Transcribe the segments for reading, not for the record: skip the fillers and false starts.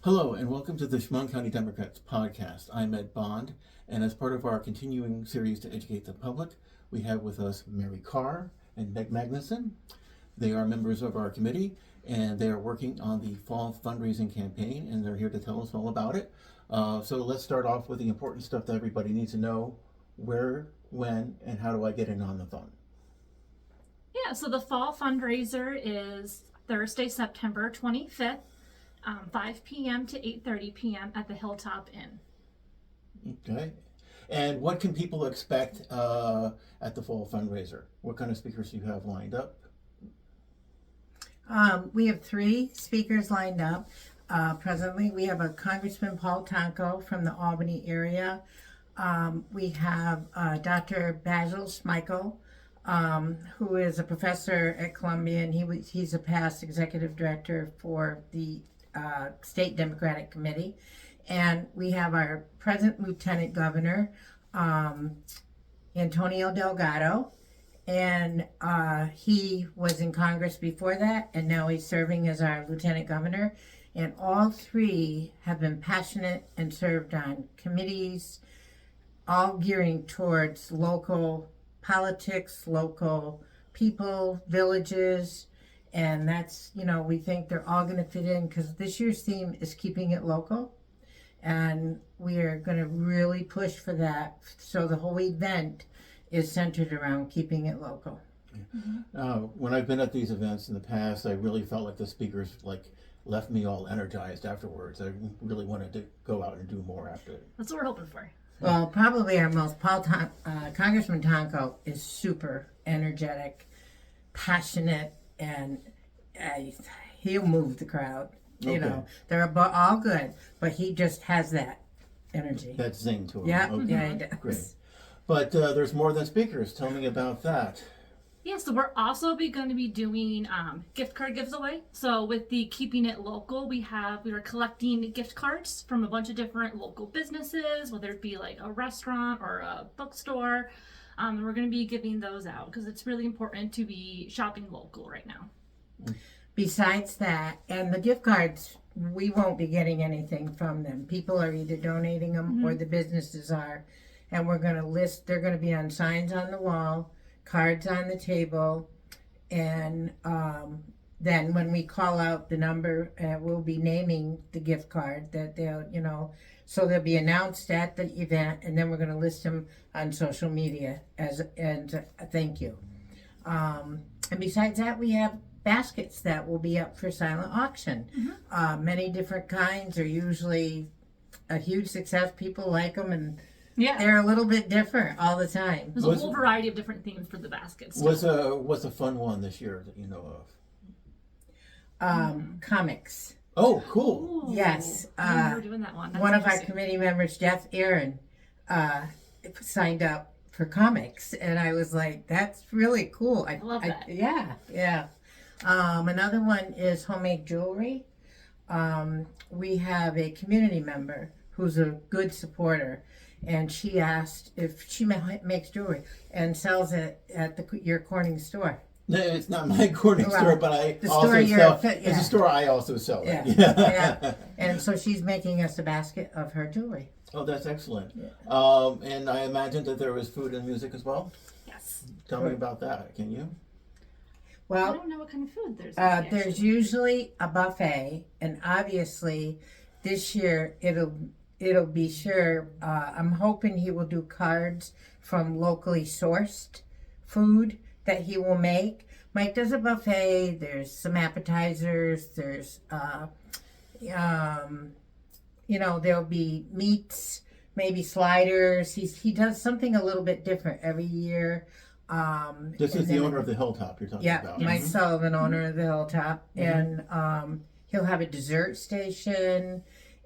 Hello and welcome to the Chemung County Democrats podcast. I'm Ed Bond, and as part of our continuing series to educate the public, we have with us Mary Carr and Meg Magnusen. They are members of our committee, and they are working on the fall fundraising campaign, and they're here to tell us all about it. So let's start off with the important stuff that everybody needs to know: where, when, and how do I get in on the fund? Yeah, so the fall fundraiser is Thursday, September 25th. 5 p.m. to 8:30 p.m. at the Hilltop Inn. Okay. And what can people expect at the fall fundraiser? What kind of speakers do you have lined up? We have 3 speakers lined up. Presently, we have a Congressman Paul Tonko from the Albany area. We have Dr. Basil Schmeichel, who is a professor at Columbia, and he's a past executive director for the State Democratic Committee. And we have our present Lieutenant Governor, Antonio Delgado, and he was in Congress before that, and now he's serving as our Lieutenant Governor. And all 3 have been passionate and served on committees, all gearing towards local politics, local people, villages. And that's, we think they're all going to fit in because this year's theme is keeping it local. And we are going to really push for that. So the whole event is centered around keeping it local. Mm-hmm. When I've been at these events in the past, I really felt like the speakers left me all energized afterwards. I really wanted to go out and do more after it. That's what we're hoping for. Well, probably our most, Congressman Tonko is super energetic, passionate, and he'll move the crowd. Okay. They're all good, but he just has that energy. That zing to him. Yeah, Okay. yeah, he does. Great. But there's more than speakers. Tell me about that. Yeah, so we're also going to be doing gift card giveaway. So with the Keeping It Local, we are collecting gift cards from a bunch of different local businesses, whether it be like a restaurant or a bookstore. We're going to be giving those out because it's really important to be shopping local right now. Besides that, and the gift cards, we won't be getting anything from them. People are either donating them or the businesses are. And we're going to list, they're going to be on signs on the wall, cards on the table, and then when we call out the number, we'll be naming the gift card that they'll, so they'll be announced at the event, and then we're going to list them on social media as a thank you. And besides that, we have baskets that will be up for silent auction. Many different kinds are usually a huge success. People like them, and they're a little bit different all the time. There's a whole variety of different themes for the baskets. What's a fun one this year that you know of? Comics. Oh, cool. Ooh, yes. I remember doing that one. That's one of our committee members, Jeff Aaron, signed up for comics, and I was like, that's really cool. I love that. Yeah. Another one is homemade jewelry. We have a community member who's a good supporter, and she asked if she makes jewelry and sells it at your Corning store. No, it's not my Corning store, but I the also store sell. It's a store I also sell. Yeah. And so she's making us a basket of her jewelry. Oh, that's excellent. And I imagine that there was food and music as well. Yes. Tell me about that, can you? Well, I don't know what kind of food there's. There's usually a buffet, and obviously, this year it'll be sure. I'm hoping he will do cards from locally sourced food that he will make. Mike does a buffet. There's some appetizers. There's, there'll be meats, maybe sliders. He does something a little bit different every year. This is the owner of the Hilltop you're talking about. Yeah, Mike Sullivan, owner of the Hilltop. And he'll have a dessert station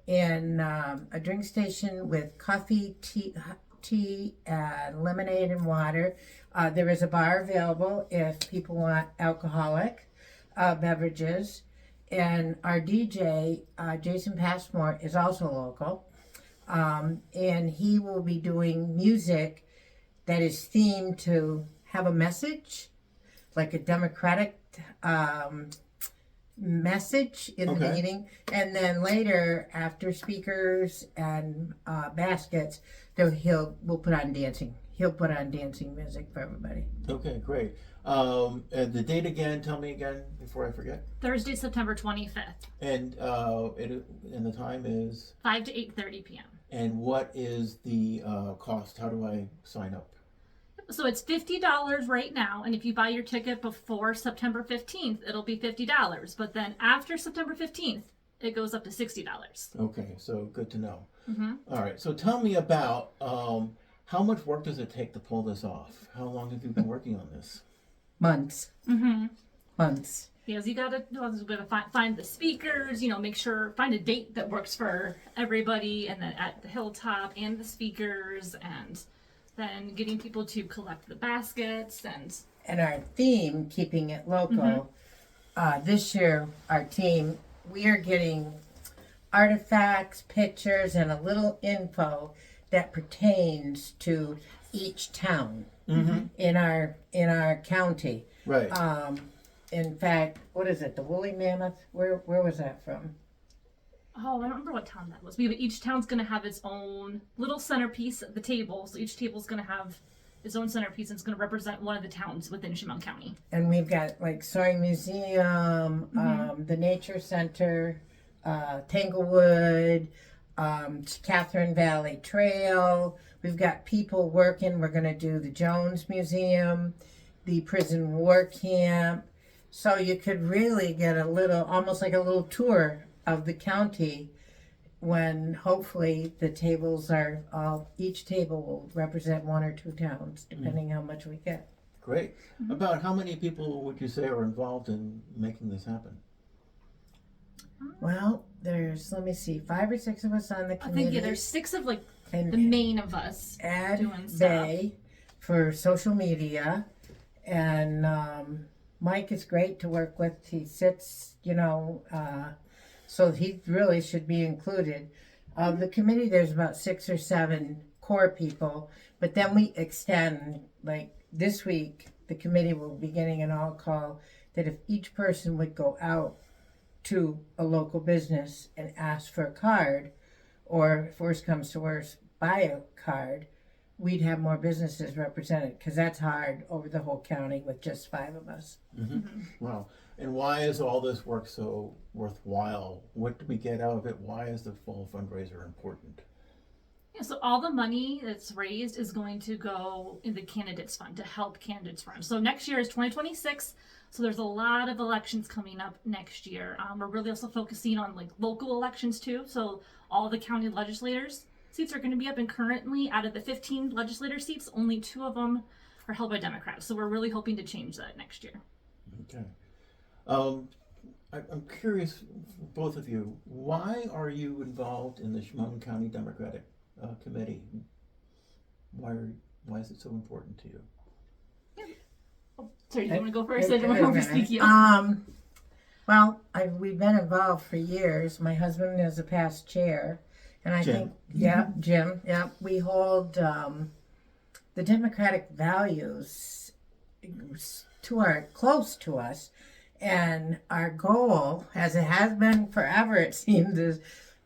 and a drink station with coffee, tea, lemonade, and water. There is a bar available if people want alcoholic beverages. And our DJ, Jason Passmore, is also local. And he will be doing music that is themed to have a message, like a democratic, message in the Okay. beginning, and then later, after speakers and baskets, we'll put on dancing. He'll put on dancing music for everybody. Okay, great. And the date again, tell me again before I forget. Thursday, September 25th, And and the time is, 5 to 8:30 p.m. and what is the cost? How do I sign up? So it's $50 right now, and if you buy your ticket before September 15th, it'll be $50. But then after September 15th, it goes up to $60. Okay, so good to know. Mm-hmm. All right, so tell me about how much work does it take to pull this off? How long have you been working on this? Months. Mm-hmm. Months. Because you gotta find the speakers, find a date that works for everybody, and then at the hilltop and the speakers, and then getting people to collect the baskets And our theme, keeping it local, this year, our team, we are getting artifacts, pictures, and a little info that pertains to each town in our county. Right. In fact, what is it? The woolly mammoth? Where was that from? Oh, I don't remember what town that was. But each town's going to have its own little centerpiece at the table. So each table's going to have its own centerpiece, and it's going to represent one of the towns within Chemung County. And we've got like Soaring Museum, the Nature Center, Tanglewood, Catherine Valley Trail. We've got people working. We're going to do the Jones Museum, the Prison War Camp. So you could really get almost like a little tour of the county when hopefully the tables each table will represent one or two towns, depending how much we get. Great. About how many people would you say are involved in making this happen? Well, there's, let me see, 5 or 6 of us on the I committee. think there's 6 of and the main of us Ed doing stuff. Bay for social media, and Mike is great to work with. He sits, so he really should be included. Of the committee, there's about 6 or 7 core people, but then we extend, like this week, the committee will be getting an all call that if each person would go out to a local business and ask for a card, or if worse comes to worse, buy a card, we'd have more businesses represented, because that's hard over the whole county with just 5 of us. Wow. And why is all this work so worthwhile? What do we get out of it? Why is the fall fundraiser important? Yeah, so all the money that's raised is going to go in the candidates fund to help candidates run. So next year is 2026. So there's a lot of elections coming up next year. We're really also focusing on local elections too. So all the county legislators seats are going to be up, and currently out of the 15 legislator seats, only 2 of them are held by Democrats. So we're really hoping to change that next year. Okay. I'm curious, both of you, why are you involved in the Chemung County Democratic Committee? Why is it so important to you? Sorry, do you want to go first? I don't want to overspeak you. Well, we've been involved for years. My husband is a past chair, and I think, Jim, we hold the democratic values close to us, and our goal, as it has been forever, it seems, is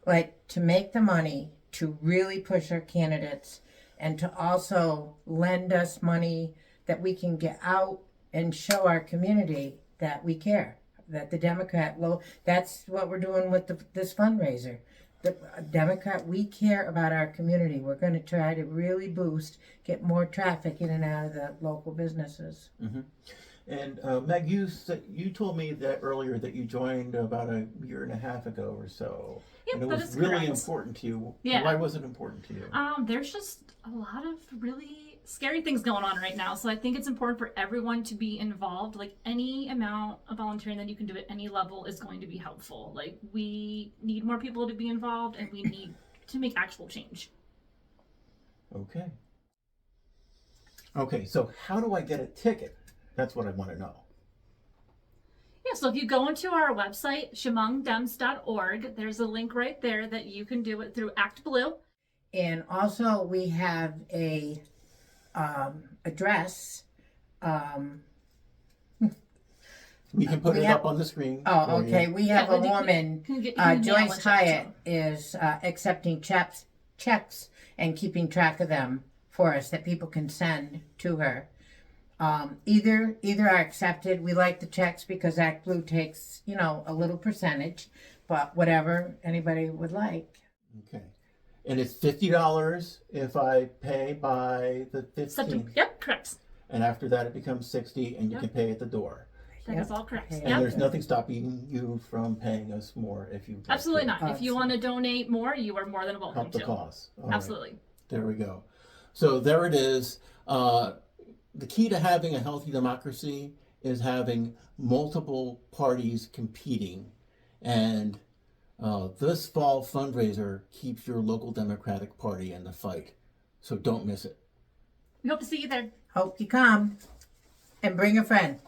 to make the money to really push our candidates, and to also lend us money that we can get out and show our community that we care, that the Democrat, that's what we're doing with this fundraiser. The Democrat, we care about our community. We're going to try to really get more traffic in and out of the local businesses. Mm-hmm. And Meg, you told me that earlier that you joined about a year and a half ago or so. Yep, and it that was is really correct. important to you. Yeah. Why was it important to you? There's just a lot of really scary things going on right now. So I think it's important for everyone to be involved. Any amount of volunteering that you can do at any level is going to be helpful. We need more people to be involved, and we need to make actual change. Okay. Okay, so how do I get a ticket? That's what I want to know. Yeah, so if you go into our website, chemungdems.org, there's a link right there that you can do it through Act Blue. And also we have a address. We can put We it have- up on the screen. Oh, for you. okay. We have Yeah, a you woman, can get- you can mail Joyce it, Hyatt so. is accepting checks and keeping track of them for us that people can send to her. Either are accepted. We like the checks because Act Blue takes, a little percentage, but whatever anybody would like. Okay. And it's $50 if I pay by the 15th. September. Yep, correct. And after that, it becomes 60, and you Yep. can pay at the door. That is all correct. And And Yep. there's nothing stopping you from paying us more if you Absolutely like not. If you want to donate more, you are more than to welcome help the to. cause. All right. Absolutely. There we go. So there it is. The key to having a healthy democracy is having multiple parties competing. And this fall fundraiser keeps your local Democratic Party in the fight. So don't miss it. We hope to see you there. Hope you come and bring a friend.